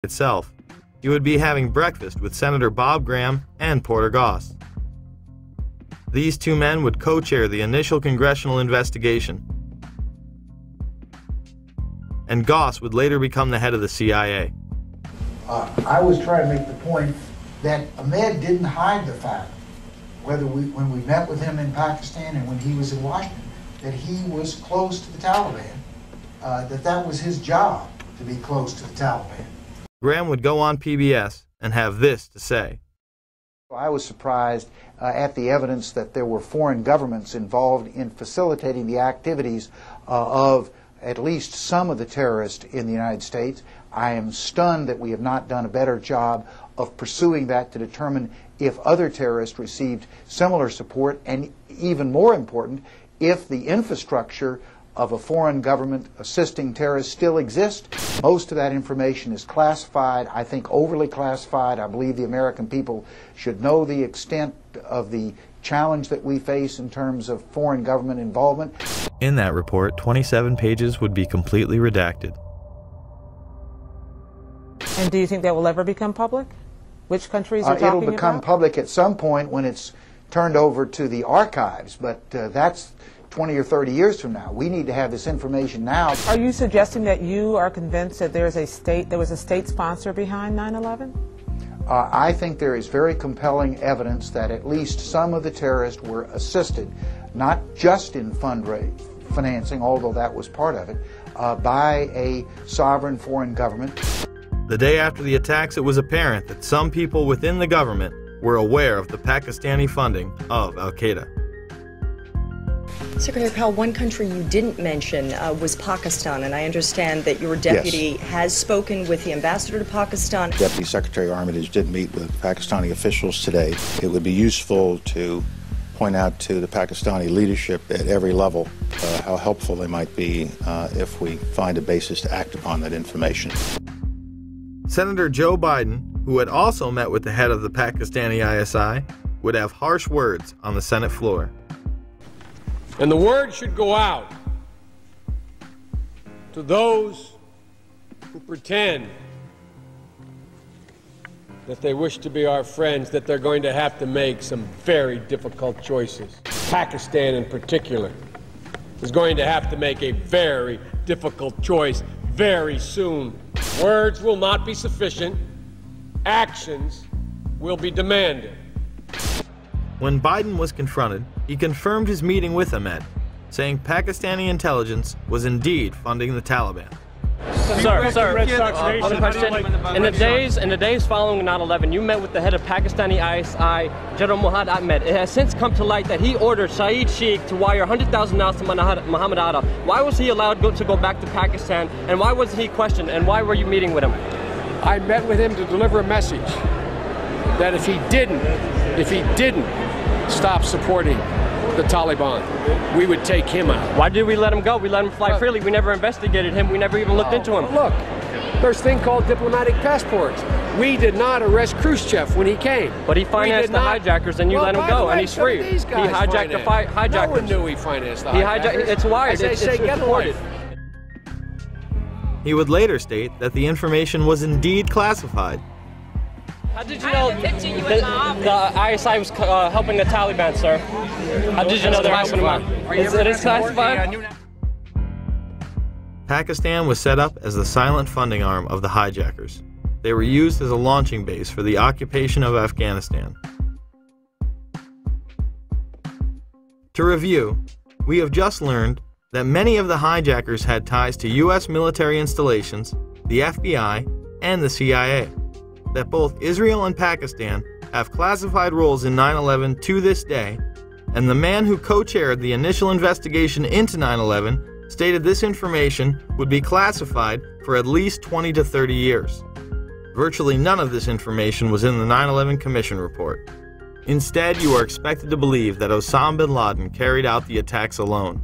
itself, he would be having breakfast with Senator Bob Graham and Porter Goss. These two men would co-chair the initial congressional investigation, and Goss would later become the head of the CIA. I was trying to make the point that Ahmed didn't hide the fact, when we met with him in Pakistan and when he was in Washington, that he was close to the Taliban, that was his job, to be close to the Taliban. Graham would go on PBS and have this to say. I was surprised at the evidence that there were foreign governments involved in facilitating the activities of at least some of the terrorists in the United States. I am stunned that we have not done a better job of pursuing that to determine if other terrorists received similar support, and even more important, if the infrastructure of a foreign government assisting terrorists still exists. Most of that information is classified, I think overly classified. I believe the American people should know the extent of the challenge that we face in terms of foreign government involvement. In that report, 27 pages would be completely redacted. And do you think that will ever become public? Which countries are talking about? It'll become public at some point when it's turned over to the archives, but that's 20 or 30 years from now. We need to have this information now. Are you suggesting that you are convinced that there was a state sponsor behind 9/11? I think there is very compelling evidence that at least some of the terrorists were assisted, not just in financing, although that was part of it, by a sovereign foreign government. The day after the attacks, it was apparent that some people within the government were aware of the Pakistani funding of Al-Qaeda. Secretary Powell, one country you didn't mention was Pakistan, and I understand that your deputy has spoken with the ambassador to Pakistan. Deputy Secretary Armitage did meet with Pakistani officials today. It would be useful to point out to the Pakistani leadership at every level how helpful they might be if we find a basis to act upon that information. Senator Joe Biden, who had also met with the head of the Pakistani ISI, would have harsh words on the Senate floor. And the word should go out to those who pretend that they wish to be our friends, that they're going to have to make some very difficult choices. Pakistan in particular is going to have to make a very difficult choice very soon. Words will not be sufficient. Actions will be demanded. When Biden was confronted, he confirmed his meeting with Ahmed, saying Pakistani intelligence was indeed funding the Taliban. Sir, other question. In the days following 9/11, you met with the head of Pakistani ISI, General Muhammad Ahmed. It has since come to light that he ordered Saeed Sheikh to wire $100,000 to Muhammad Atta. Why was he allowed to go back to Pakistan, and why wasn't he questioned, and why were you meeting with him? I met with him to deliver a message that if he didn't stop supporting the Taliban, we would take him out. Why did we let him go? We let him fly freely. We never investigated him. We never even looked into him. Look, there's a thing called diplomatic passports. We did not arrest Khrushchev when he came. But he financed the hijackers, and you let him go, and he's free. He hijacked the hijackers. No one knew he financed the hijackers. It's wired. It's reported. He would later state that the information was indeed classified. How did you know the ISI was helping the Taliban, sir? How did you know they're helping them? It is classified? Pakistan was set up as the silent funding arm of the hijackers. They were used as a launching base for the occupation of Afghanistan. To review, we have just learned that many of the hijackers had ties to U.S. military installations, the FBI, and the CIA. That both Israel and Pakistan have classified roles in 9/11 to this day, and the man who co-chaired the initial investigation into 9/11 stated this information would be classified for at least 20 to 30 years. Virtually none of this information was in the 9/11 Commission report. Instead, you are expected to believe that Osama bin Laden carried out the attacks alone.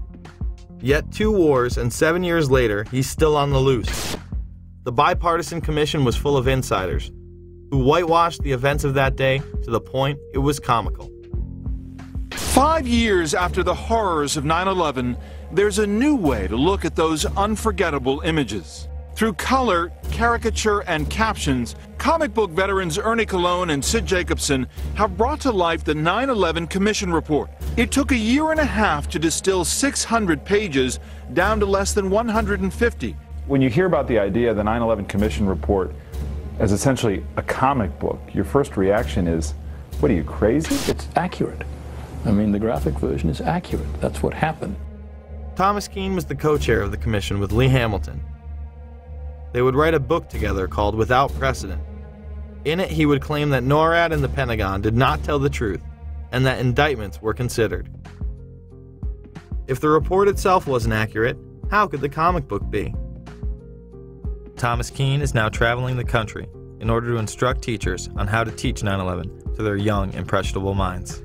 Yet 2 wars and 7 years later, he's still on the loose. The bipartisan commission was full of insiders who whitewashed the events of that day to the point it was comical. 5 years after the horrors of 9/11, there's a new way to look at those unforgettable images. Through color, caricature, and captions, comic book veterans Ernie Colon and Sid Jacobson have brought to life the 9/11 Commission report. It took a year and a half to distill 600 pages down to less than 150. When you hear about the idea of the 9/11 Commission report as essentially a comic book, your first reaction is, what are you, crazy? It's accurate. I mean, the graphic version is accurate. That's what happened. Thomas Keane was the co-chair of the commission with Lee Hamilton. They would write a book together called Without Precedent. In it, he would claim that NORAD and the Pentagon did not tell the truth, and that indictments were considered. If the report itself wasn't accurate, how could the comic book be? Thomas Keane is now traveling the country in order to instruct teachers on how to teach 9/11 to their young, impressionable minds.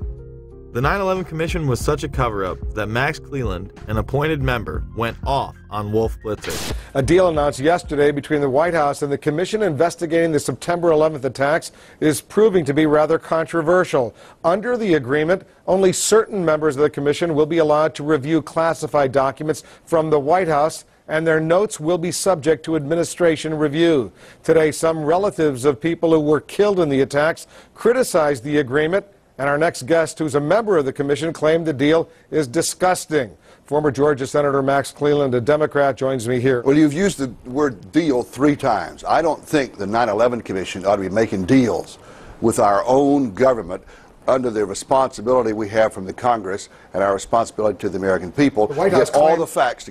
The 9/11 Commission was such a cover-up that Max Cleland, an appointed member, went off on Wolf Blitzer. A deal announced yesterday between the White House and the commission investigating the September 11th attacks is proving to be rather controversial. Under the agreement, only certain members of the commission will be allowed to review classified documents from the White House, and their notes will be subject to administration review. Today, some relatives of people who were killed in the attacks criticized the agreement, and our next guest, who's a member of the commission, claimed the deal is disgusting. Former Georgia Senator Max Cleland, a Democrat, joins me here. Well, you've used the word deal 3 times. I don't think the 9/11 Commission ought to be making deals with our own government under the responsibility we have from the Congress and our responsibility to the American people to get all the facts,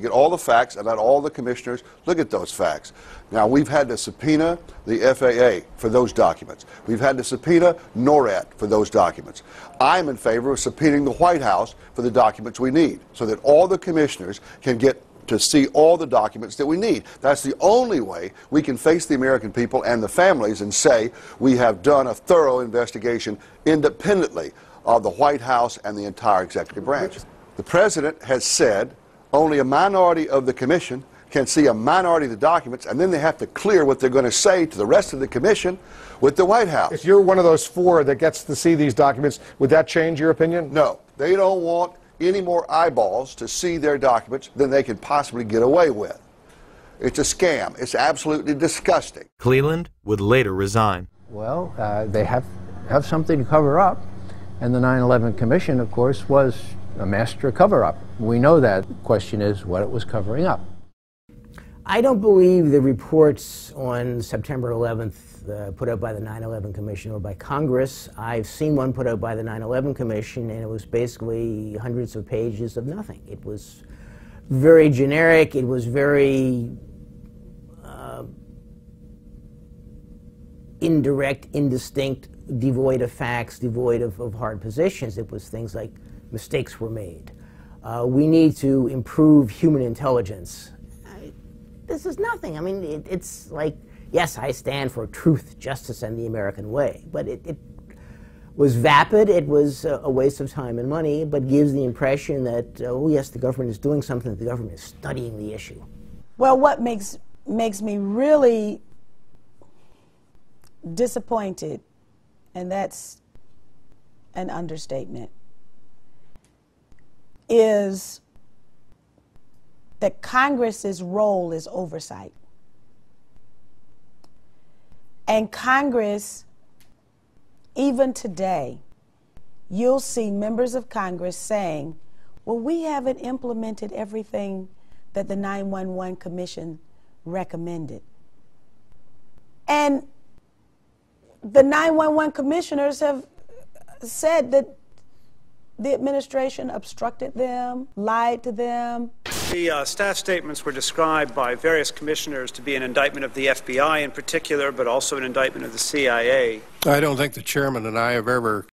and let all the commissioners look at those facts. Now, we've had to subpoena the FAA for those documents. We've had to subpoena NORAD for those documents. I'm in favor of subpoenaing the White House for the documents we need, so that all the commissioners can get to see all the documents that we need. That's the only way we can face the American people and the families and say we have done a thorough investigation independently of the White House and the entire executive branch. The President has said only a minority of the commission can see a minority of the documents, and then they have to clear what they're going to say to the rest of the commission with the White House. If you're one of those 4 that gets to see these documents, would that change your opinion? No. They don't want any more eyeballs to see their documents than they could possibly get away with. It's a scam. It's absolutely disgusting. Cleland would later resign. Well, they have something to cover up, and the 9/11 Commission, of course, was a master cover-up. We know that. The question is what it was covering up. I don't believe the reports on September 11th put out by the 9/11 Commission or by Congress. I've seen one put out by the 9/11 Commission, and it was basically hundreds of pages of nothing. It was very generic. It was very indirect, indistinct, devoid of facts, devoid of hard positions. It was things like mistakes were made. We need to improve human intelligence. This is nothing. I mean, it's like, yes, I stand for truth, justice, and the American way. But it was vapid. It was a waste of time and money, but gives the impression that, oh, yes, the government is doing something. The government is studying the issue. Well, what makes me really disappointed, and that's an understatement, is that Congress's role is oversight. And Congress, even today, you'll see members of Congress saying, well, we haven't implemented everything that the 9/11 Commission recommended. And the 9/11 commissioners have said that the administration obstructed them, lied to them. The staff statements were described by various commissioners to be an indictment of the FBI in particular, but also an indictment of the CIA. I don't think the chairman and I have ever